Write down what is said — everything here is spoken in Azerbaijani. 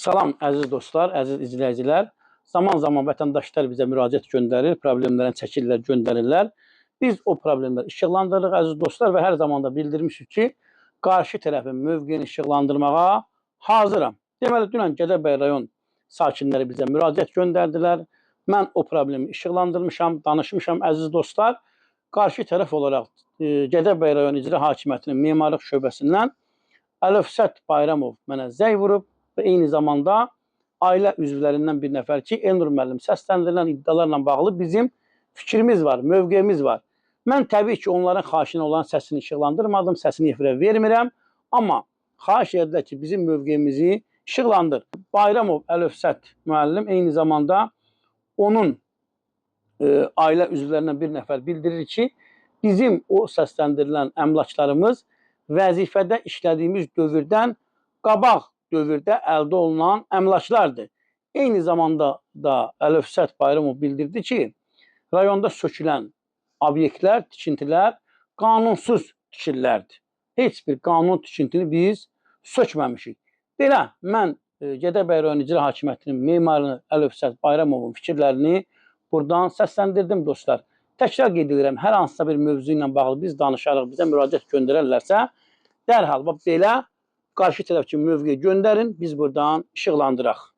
Salam əziz dostlar, əziz izləyicilər. Zaman-zaman vətəndaşlar bizə müraciət göndərir, problemlərini çəkirlər, göndərirlər. Biz o problemləri işıqlandırırıq əziz dostlar və hər zaman da bildirmişik ki, qarşı tərəfin mövqeyini işıqlandırmağa hazıram. Deməli, dünən Gədəbəy rayon sakinləri bizə müraciət göndərdilər. Mən o problemi işıqlandırmışam, danışmışam əziz dostlar. Qarşı tərəf olaraq Gədəbəy rayon İcra Hakimiyyətinin memarlıq şöbəsindən Əlövsət Bayramov mənə zəng vurub və eyni zamanda ailə üzvlərindən bir nəfər ki, Elnur müəllim səsləndirilən iddialarla bağlı bizim fikrimiz var, mövqeyimiz var. Mən təbii ki, onların xahişinə olan səsini işıqlandırmadım, səsini efirə vermirəm. Amma xahiş edilər ki, bizim mövqeyimizi işıqlandır. Bayramov Əlövsət müəllim eyni zamanda onun ailə üzvlərindən bir nəfər bildirir ki, bizim o səsləndirilən əmlaklarımız vəzifədə işlədiyimiz dövrdən qabaq dövrdə əldə olunan əmlaklardır. Eyni zamanda da Əlövsət Bayramov bildirdi ki, rayonda sökülən obyektlər, tikintilər qanunsuz tikililərdir. Heç bir qanun tikintini biz sökməmişik. Belə, mən Gədəbəy rayon İcra Hakimiyyətinin memarını Əlövsət Bayramovun fikirlərini buradan səsləndirdim dostlar. Təkrar qeyd edirəm, hər hansısa bir mövzu ilə bağlı biz danışarıq, bizə müraciət göndərərlərsə, dərhal belə qarşı tərəf kimi mövqeyi göndərin, biz buradan işıqlandıraq.